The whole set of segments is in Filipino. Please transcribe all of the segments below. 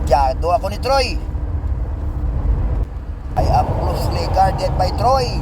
Suspinsyado ako ni Troy. I am closely guarded by Troy.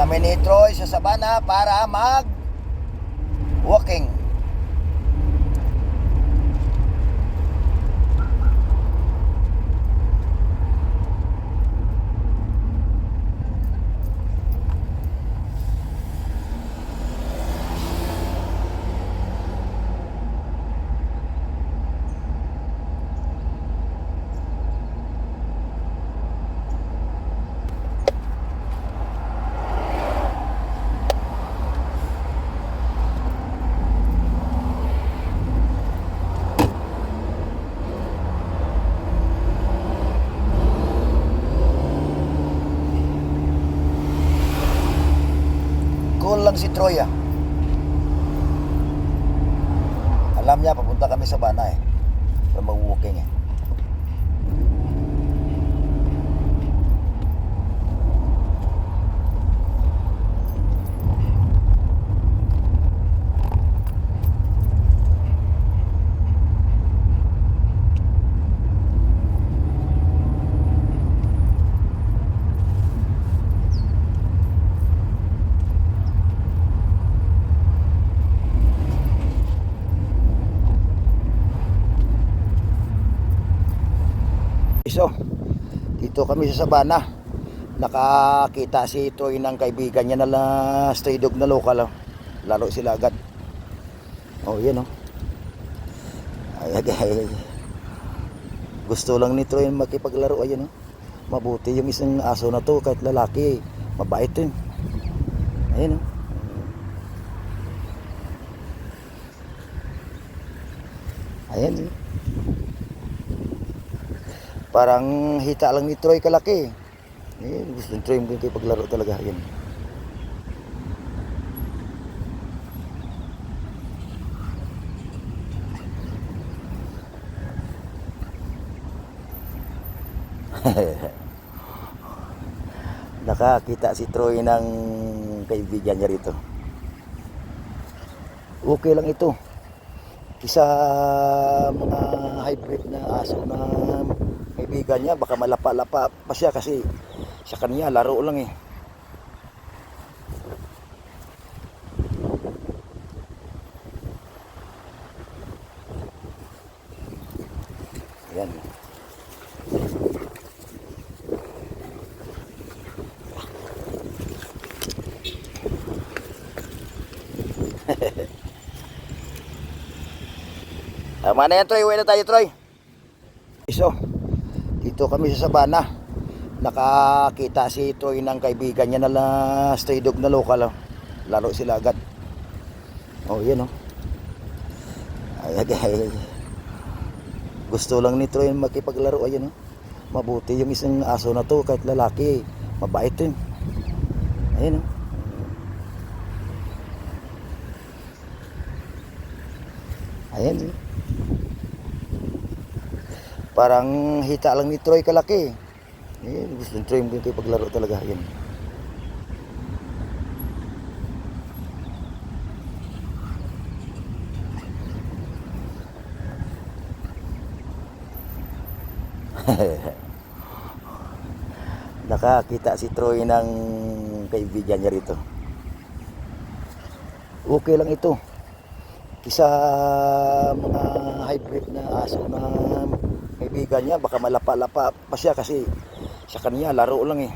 Kami ni Troy sa Sabana para mag-walking. Cool lang si Troy ah. Alam niya papunta kami sa Sabana eh. Para mag-walking eh. So, dito kami sa Sabana. Nakakita si Troy ng kaibigan niya na stray dog na local. Laro sila agad. Oh, yan oh. Ay. Gusto lang ni Troy makipaglaro. Ayan oh. Mabuti yung isang aso na to, kahit lalaki. Mabait din. Ayan oh. Ayan oh. Parang hita lang ni Troy kalaki. Gusto ni Troy makipaglaro talaga. Ayan. Nakakita si Troy ng kaibigan niya rito. Okay lang ito. Isa mga hybrid na aso na kaibigan niya, baka malapa-lapa pa siya kasi sa kanya laro lang eh. Ayan. Tama na yan, Troy. Uwi na tayo, Troy. So, dito kami sa Sabana. Nakakita si Troy ng kaibigan niya na stray dog na local. Laro sila agad. Oh, yan oh. Ay. Gusto lang ni Troy makipaglaro. Ayan oh. Mabuti yung isang aso na to, kahit lalaki. Mabait din. Ayan oh. Ayan oh. Parang hita lang ni Troy kalaki. Gusto ni Troy makipaglaro talaga. Ayan. Nakakita si Troy ng kaibigan niya rito. Okay lang ito. Isa mga hybrid na aso na kaibigan niya, baka malapa-lapa pa siya kasi sa kanya laro lang eh.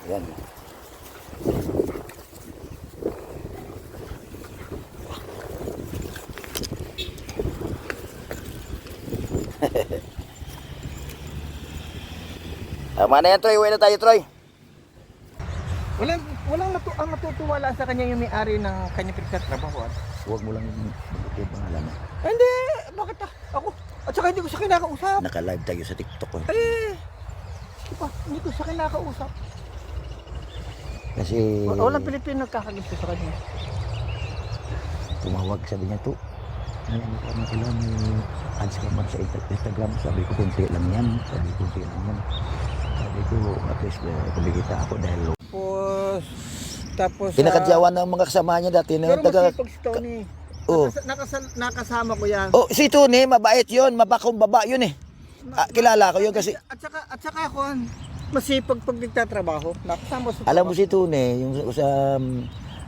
Yan. Tama na yan, Troy. Uwi na tayo, Troy. Ang matutuwala sa kanya yung may-ari ng kanyang pinagtatrabaho. Huwag mo lang mabuti pangalan na. Hindi, bakit ako? At saka hindi ko siya kinakausap. Naka-live tayo sa TikTok ko. Hindi ko siya kinakausap. Kasi Walang Pilipino nagkakagusto sa kanya. tumawag, sabi niya to. Ano ka kailangan may ads ka man sa Instagram. Sabi ko, kunti lang yan. Sabi ko, at least kumikita ako dahil Tapos pinakadyawan ng mga kasama niya dati na pero masipag si Tony. Oh. Nakasama ko yan. Oh, si Tony, mabait 'yun, mabakong baba 'yun eh. Kilala ko 'yun kasi At saka ako, masipag pag nagtatrabaho. Nakasama sa alam mo si Tony, yung sa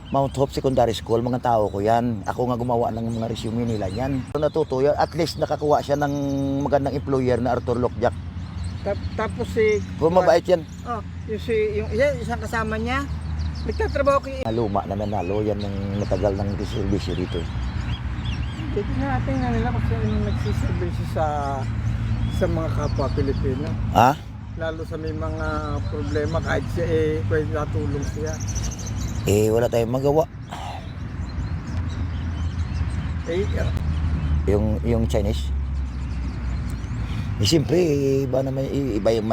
Mount Hope Secondary School, mga tao ko 'yan. Ako nga gumawa ng mga resume nila niyan. Natuto yan, at least nakakuha siya ng magandang employer na Arthur Lockjack. Tapos si Mabait 'yan. yung isang kasama niya, nagtatrabaho ko. Luma na nanalo yan ng matagal ng service dito. Hindi natin nga nila kung sino nagsiservisyo sa mga kapwa Pilipino. Ha? Lalo sa may mga problema, kahit siya pwede natulong siya. Wala tayong magawa. Yung Chinese. Siyempre, iba naman,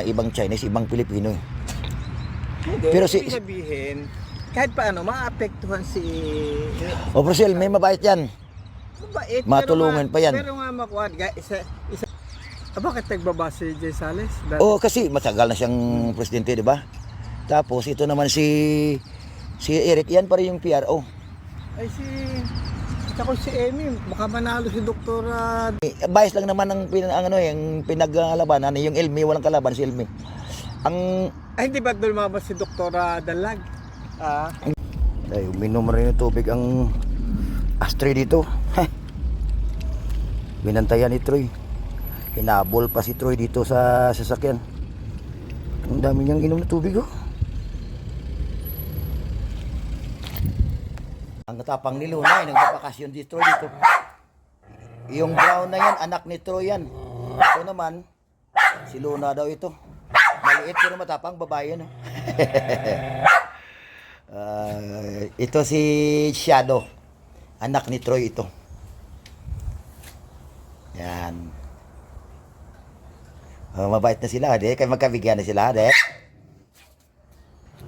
ibang Chinese, ibang Pilipino eh. Hindi, Pero sabihin, kahit paano, maapektuhan si... Brazil, may mabait yan. Mabait. Matulungan pa yan. Pero nga makuha, bakit nagbaba si Jay Sales? Kasi matagal na siyang presidente, di ba? Tapos ito naman si Eric, yan pa rin yung PRO. Ay si Emmy, baka manalo si Doktora. Bias lang naman ang pinaglalabanan, yung Elmi, walang kalaban si Elmi. Ay, hindi ba lumabas si Doktora Dalag? Ay, uminom rin yung tubig ang Astrid dito. Binantayan ni Troy. Hinabol pa si Troy dito sa sasakyan. Ang dami niyang inom na tubig oh. Ang katapang ni Luna ay nagbabakasyon si Troy dito. Yung brown na yan, anak ni Troy yan. Ito naman, si Luna daw ito. Maliit pero matapang babae no. Ito si Shadow. Anak ni Troy ito. Yan. Mabait na sila, de. Kaya magkabigyan na sila, de.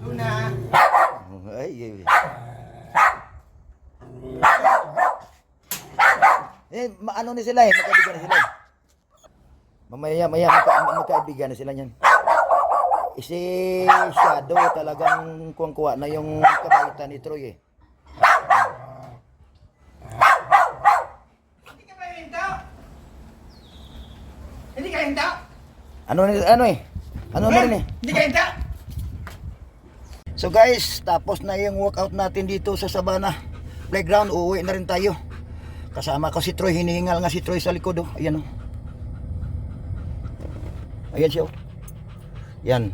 Luna. Ay. Ano na sila eh, magkaibigan na sila eh. Mamaya magkaibigan na sila niyan. Si Shadow talagang kuwang-kuwa na yung kabaitan ni Troy eh. Hindi ka ba hinta? Hindi ka hinta? Ano na rin eh. Hindi ka hinta? So guys, tapos na yung workout natin dito sa Sabana Playground. Uuwi na rin tayo. Kasama ko si Troy, hinihingal nga si Troy sa likod oh. Ayan oh. Ayan siya oh. Yan.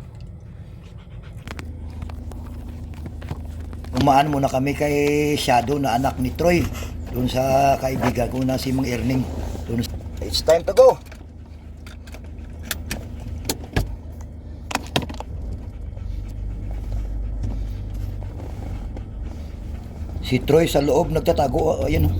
Umaan muna kami kay Shadow na anak ni Troy. Doon sa kaibigan ko na si Mang Erning. It's time to go. Si Troy sa loob nagtatago. Ayan oh.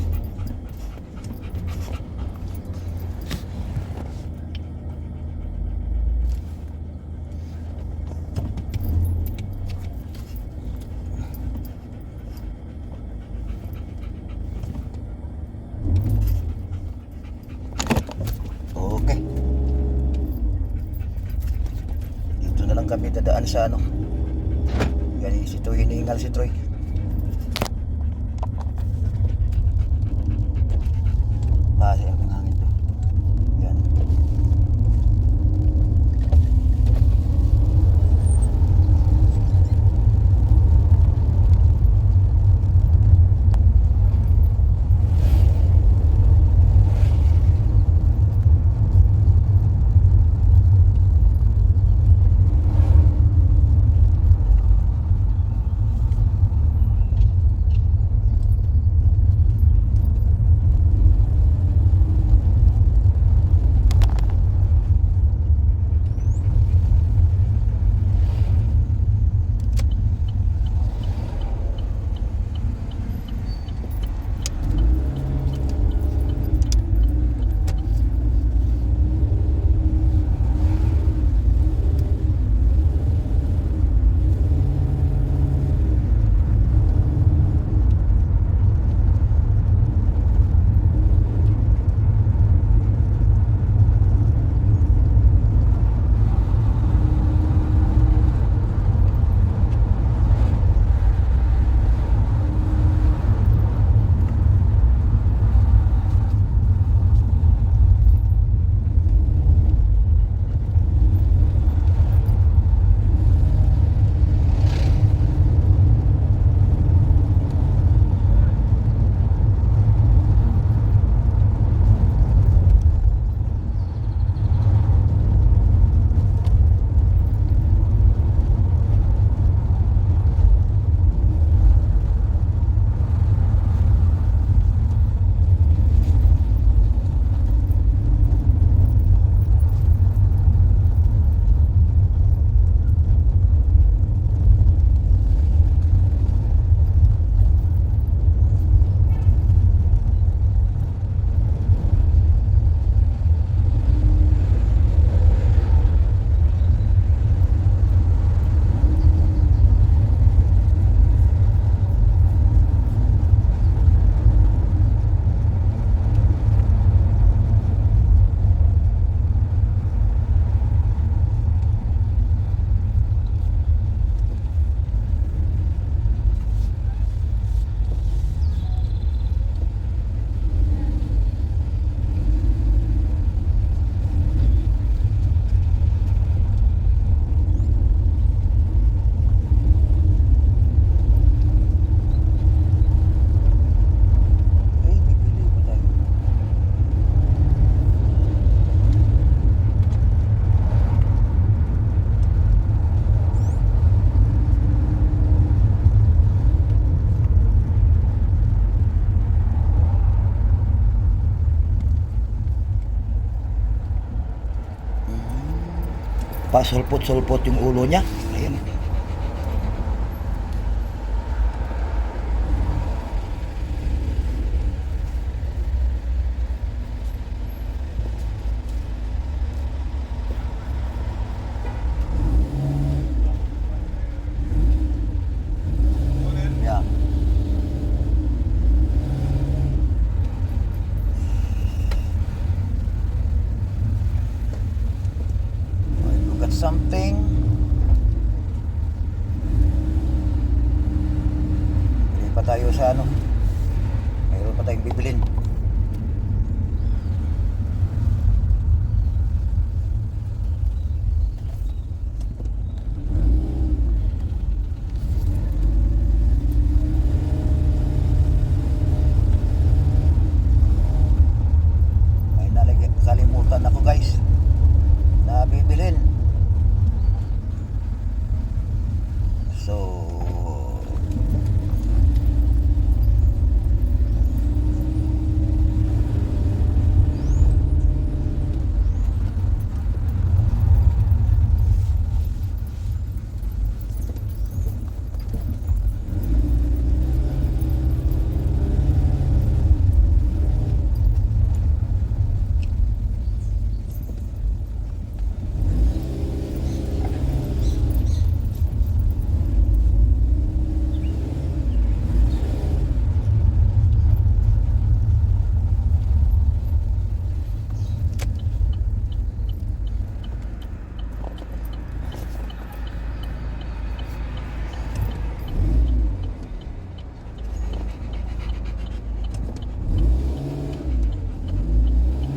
Okay. Dito na lang kami dadaan sa ano. Yan si Troy, hinihingal si Troy. pasulpot-sulpot yung ulo niya. Ayan. Yeah. Look at something. Bili pa tayo sa ano. Mayroon pa tayong bibilin. May kalimutan ako guys na bibilin. So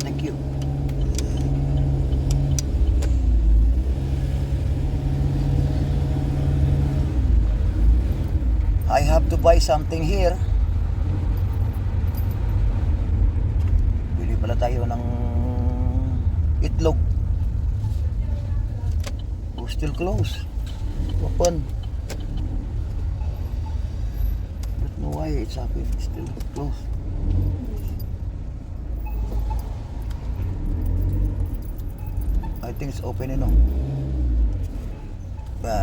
thank you. I have to buy something here. Bili pala tayo ng itlog. Oh, still closed. Open. Don't know why it's happening. Still closed. I think it's open, you know.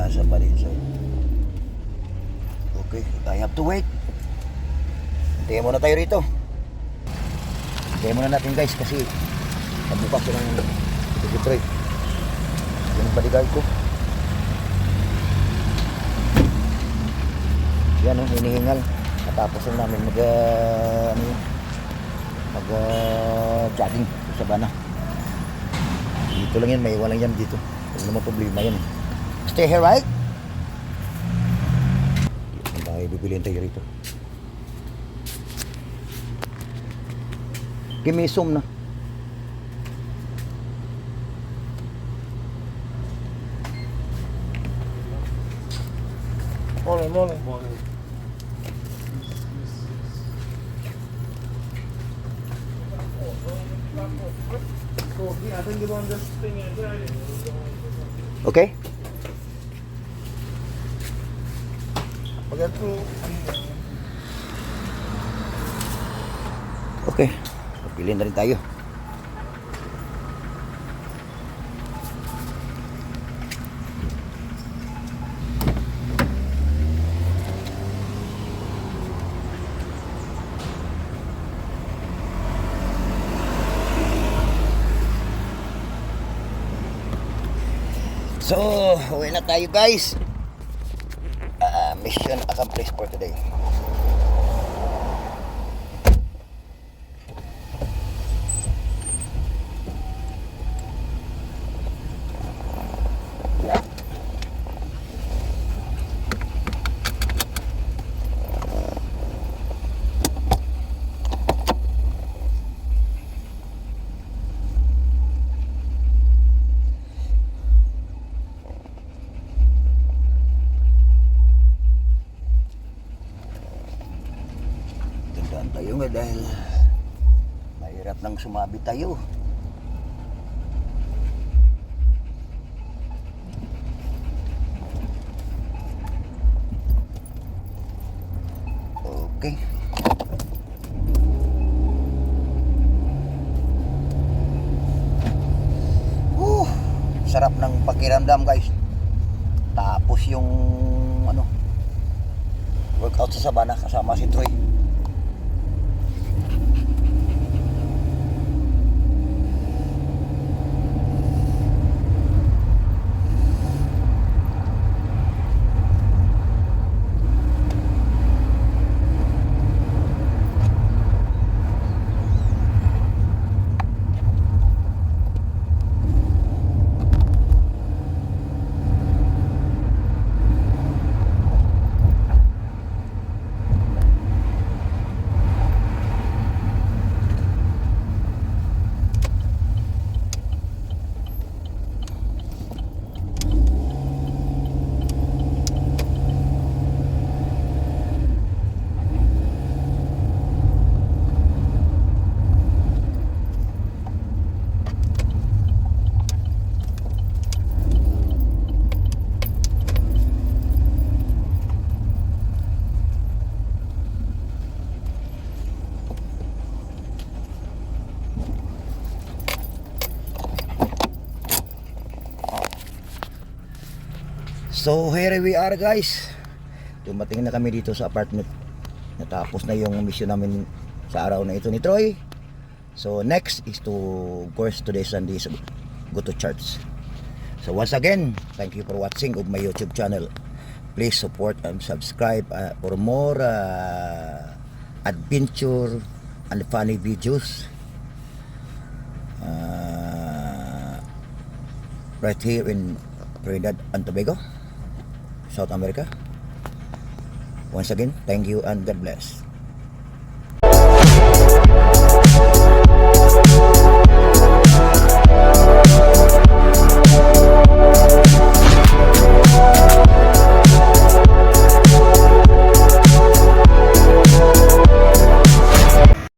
Somebody inside. Okay, I have to wait. Hintayin muna tayo rito. Hintayin muna natin guys kasi pagbukas ko ng ticket yung bodyguard ko. Yan o, hinihingal. Natapos lang namin jogging sa bana. Dito lang yan, may walang yan dito. Huwag naman problema yan. Stay here, right? May bibiliin tayo rito. Give me some na. Morning. I think you want this thing inside. Okay? Okay. Pili na rin tayo. So, uwi na tayo guys. Mission accomplished for today. Tayo nga dahil mahirap nang sumabi tayo. Okay. sarap ng pakiramdam guys. Tapos yung ano, workout sa Sabana kasama si Troy. So here we are guys. Dumating na kami dito sa apartment. Natapos na yung mission namin sa araw na ito ni Troy. So next is to, of course, today Sunday, so go to church. So once again, thank you for watching of my YouTube channel. Please support and subscribe for more adventure and funny videos right here in Trinidad and Tobago, South America. Once again, thank you and God bless.